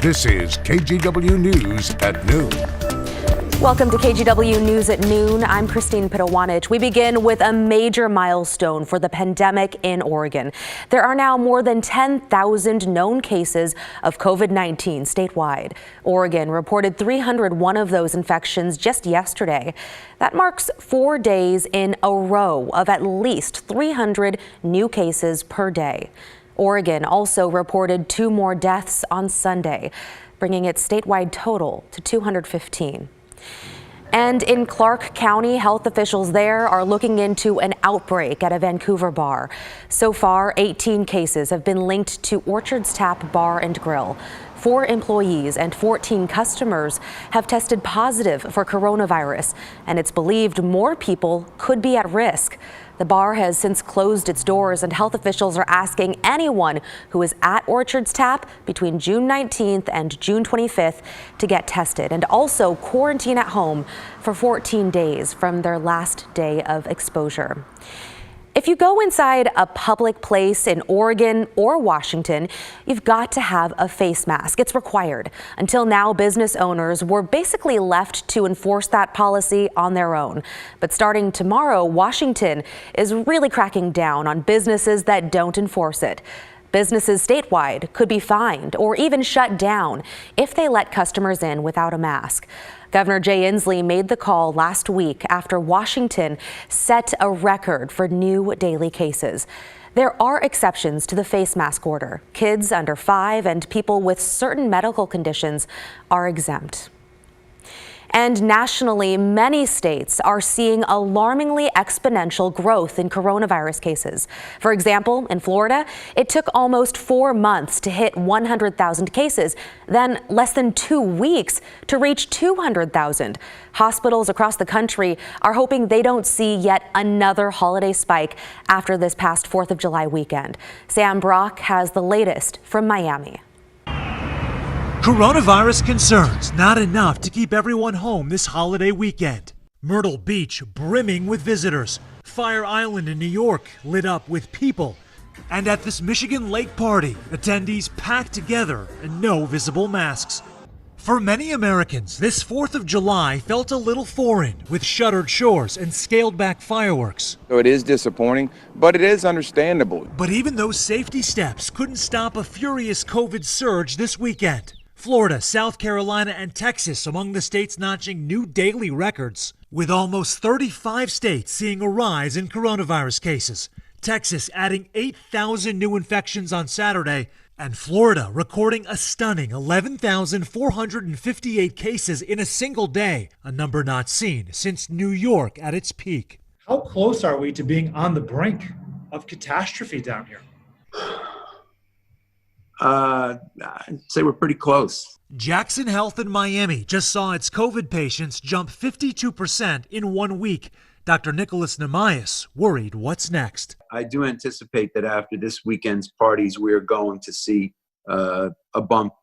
This is KGW News at noon. Welcome to KGW News at noon. I'm Christine Pitawanich. We begin with a major milestone for the pandemic in Oregon. There are now more than 10,000 known cases of COVID-19 statewide. Oregon reported 301 of those infections just yesterday. That marks 4 days in a row of at least 300 new cases per day. Oregon also reported 2 more deaths on Sunday, bringing its statewide total to 215. And in Clark County, health officials there are looking into an outbreak at a Vancouver bar. So far, 18 cases have been linked to Orchard's Tap Bar and Grill. 4 employees and 14 customers have tested positive for coronavirus, and it's believed more people could be at risk. The bar has since closed its doors, and health officials are asking anyone who is at Orchard's Tap between June 19th and June 25th to get tested and also quarantine at home for 14 days from their last day of exposure. If you go inside a public place in Oregon or Washington, you've got to have a face mask. It's required. Until now, business owners were basically left to enforce that policy on their own. But starting tomorrow, Washington is really cracking down on businesses that don't enforce it. Businesses statewide could be fined or even shut down if they let customers in without a mask. Governor Jay Inslee made the call last week after Washington set a record for new daily cases. There are exceptions to the face mask order. Kids under 5 and people with certain medical conditions are exempt. And nationally, many states are seeing alarmingly exponential growth in coronavirus cases. For example, in Florida, it took almost 4 months to hit 100,000 cases, then less than 2 weeks to reach 200,000. Hospitals across the country are hoping they don't see yet another holiday spike after this past 4th of July weekend. Sam Brock has the latest from Miami. Coronavirus concerns not enough to keep everyone home this holiday weekend. Myrtle Beach brimming with visitors. Fire Island in New York lit up with people. And at this Michigan Lake party, attendees packed together and no visible masks. For many Americans, this 4th of July felt a little foreign with shuttered shores and scaled back fireworks. So it is disappointing, but it is understandable. But even those safety steps couldn't stop a furious COVID surge this weekend. Florida, South Carolina, and Texas among the states notching new daily records, with almost 35 states seeing a rise in coronavirus cases. Texas adding 8,000 new infections on Saturday, and Florida recording a stunning 11,458 cases in a single day, a number not seen since New York at its peak. How close are we to being on the brink of catastrophe down here? I'd say we're pretty close. Jackson Health in Miami just saw its COVID patients jump 52% in 1 week. Dr. Nicholas Namias worried what's next. I do anticipate that after this weekend's parties, we're going to see a bump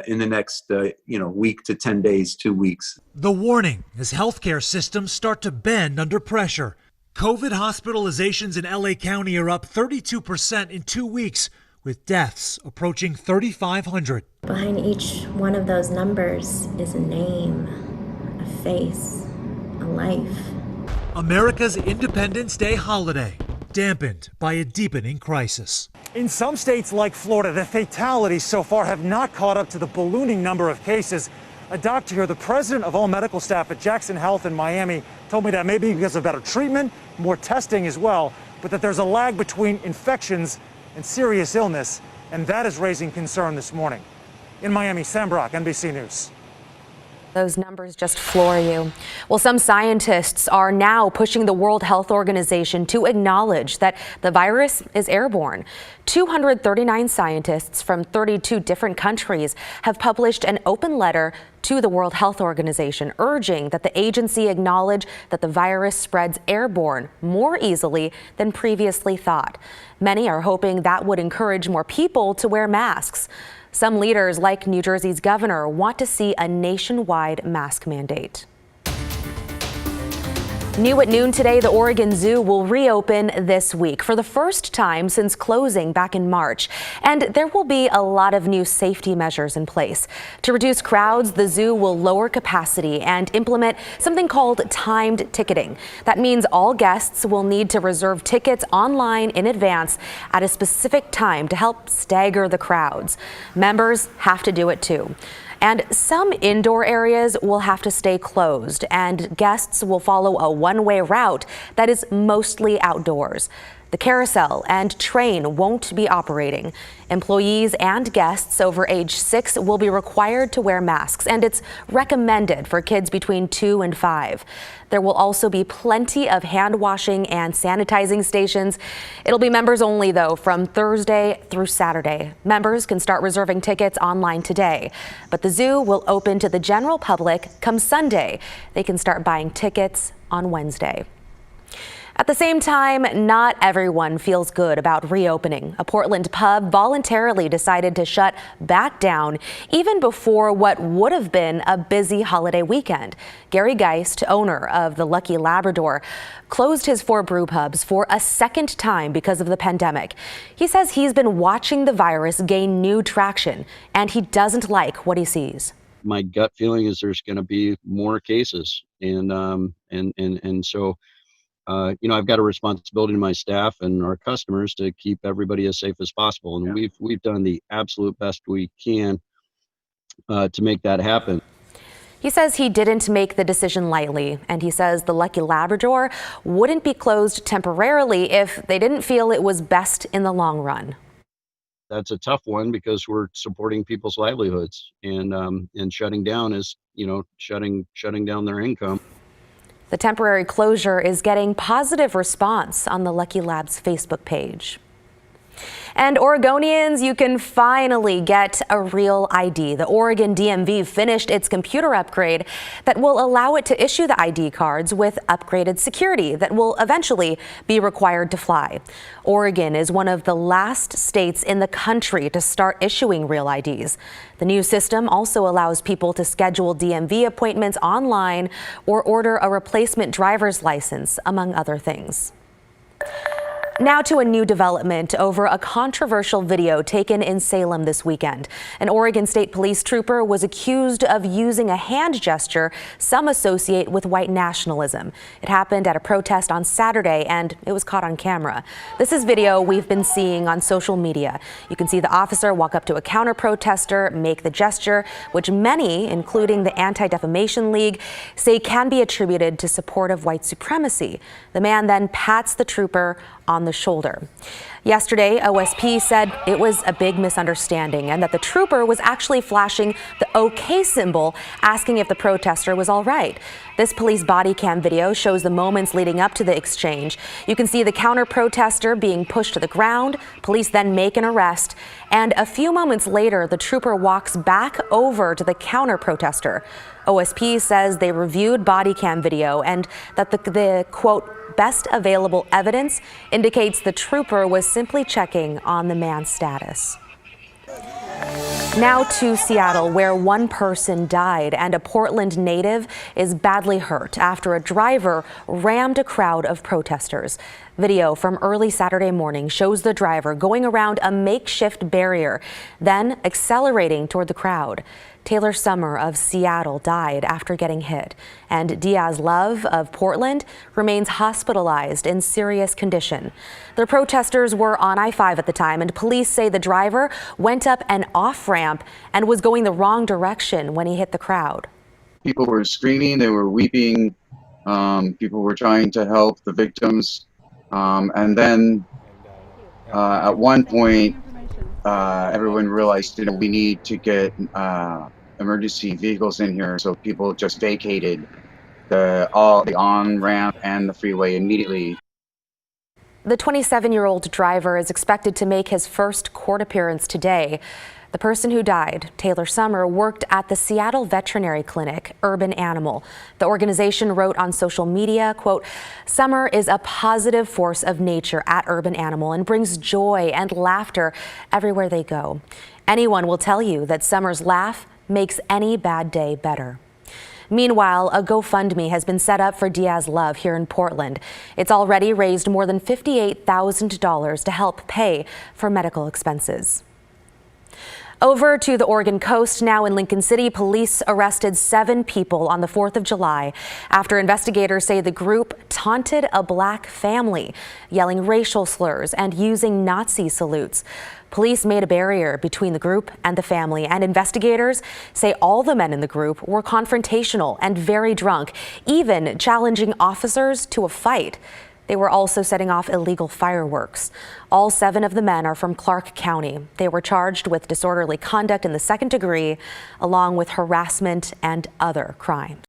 in the next week to 10 days, 2 weeks. The warning as healthcare systems start to bend under pressure. COVID hospitalizations in LA County are up 32% in 2 weeks, with deaths approaching 3,500. Behind each one of those numbers is a name, a face, a life. America's Independence Day holiday dampened by a deepening crisis. In some states like Florida, the fatalities so far have not caught up to the ballooning number of cases. A doctor here, the president of all medical staff at Jackson Health in Miami, told me that maybe because of better treatment, more testing as well, but that there's a lag between infections and serious illness, and that is raising concern this morning. In Miami, Sam Brock, NBC News. Those numbers just floor you. Well, some scientists are now pushing the World Health Organization to acknowledge that the virus is airborne. 239 scientists from 32 different countries have published an open letter to the World Health Organization, urging that the agency acknowledge that the virus spreads airborne more easily than previously thought. Many are hoping that would encourage more people to wear masks. Some leaders, like New Jersey's governor, want to see a nationwide mask mandate. New at noon today, the Oregon Zoo will reopen this week for the first time since closing back in March. And there will be a lot of new safety measures in place. To reduce crowds, the zoo will lower capacity and implement something called timed ticketing. That means all guests will need to reserve tickets online in advance at a specific time to help stagger the crowds. Members have to do it too. And some indoor areas will have to stay closed, and guests will follow a one-way route that is mostly outdoors. The carousel and train won't be operating. Employees and guests over age 6 will be required to wear masks, and it's recommended for kids between 2 and 5. There will also be plenty of hand washing and sanitizing stations. It'll be members only, though, from Thursday through Saturday. Members can start reserving tickets online today, but the zoo will open to the general public come Sunday. They can start buying tickets on Wednesday. At the same time, not everyone feels good about reopening. A Portland pub voluntarily decided to shut back down even before what would have been a busy holiday weekend. Gary Geist, owner of the Lucky Labrador, closed his 4 brew pubs for a second time because of the pandemic. He says he's been watching the virus gain new traction, and he doesn't like what he sees. My gut feeling is there's going to be more cases, and so. I've got a responsibility to my staff and our customers to keep everybody as safe as possible. And we've done the absolute best we can to make that happen. He says he didn't make the decision lightly, and he says the Lucky Labrador wouldn't be closed temporarily if they didn't feel it was best in the long run. That's a tough one because we're supporting people's livelihoods, and shutting down is, shutting down their income. The temporary closure is getting positive response on the Lucky Labs Facebook page. And Oregonians, you can finally get a real ID. The Oregon DMV finished its computer upgrade that will allow it to issue the ID cards with upgraded security that will eventually be required to fly. Oregon is one of the last states in the country to start issuing real IDs. The new system also allows people to schedule DMV appointments online or order a replacement driver's license, among other things. Now to a new development over a controversial video taken in Salem this weekend. An Oregon State Police trooper was accused of using a hand gesture some associate with white nationalism. It happened at a protest on Saturday, and it was caught on camera. This is video we've been seeing on social media. You can see the officer walk up to a counter-protester, make the gesture, which many, including the Anti-Defamation League, say can be attributed to support of white supremacy. The man then pats the trooper on the shoulder. Yesterday, OSP said it was a big misunderstanding and that the trooper was actually flashing the OK symbol, asking if the protester was all right. This police body cam video shows the moments leading up to the exchange. You can see the counter-protester being pushed to the ground. Police then make an arrest, and a few moments later, the trooper walks back over to the counter-protester. OSP says they reviewed body cam video and that the quote, best available evidence indicates the trooper was simply checking on the man's status. Now to Seattle, where one person died and a Portland native is badly hurt after a driver rammed a crowd of protesters. Video from early Saturday morning shows the driver going around a makeshift barrier, then accelerating toward the crowd. Taylor Summer of Seattle died after getting hit, and Diaz Love of Portland remains hospitalized in serious condition. The protesters were on I-5 at the time, and police say the driver went up an off-ramp and was going the wrong direction when he hit the crowd. People were screaming, they were weeping, people were trying to help the victims, and then at one point, everyone realized, we need to get emergency vehicles in here, so people just vacated the on-ramp and the freeway immediately. The 27-year-old driver is expected to make his first court appearance today. The person who died, Taylor Summer, worked at the Seattle Veterinary Clinic, Urban Animal. The organization wrote on social media, quote, Summer is a positive force of nature at Urban Animal and brings joy and laughter everywhere they go. Anyone will tell you that Summer's laugh makes any bad day better. Meanwhile, a GoFundMe has been set up for Diaz Love here in Portland. It's already raised more than $58,000 to help pay for medical expenses. Over to the Oregon coast now. In Lincoln City, police arrested 7 people on the 4th of July after investigators say the group taunted a black family, yelling racial slurs and using Nazi salutes. Police made a barrier between the group and the family, and investigators say all the men in the group were confrontational and very drunk, even challenging officers to a fight. They were also setting off illegal fireworks. All 7 of the men are from Clark County. They were charged with disorderly conduct in the 2nd degree, along with harassment and other crimes.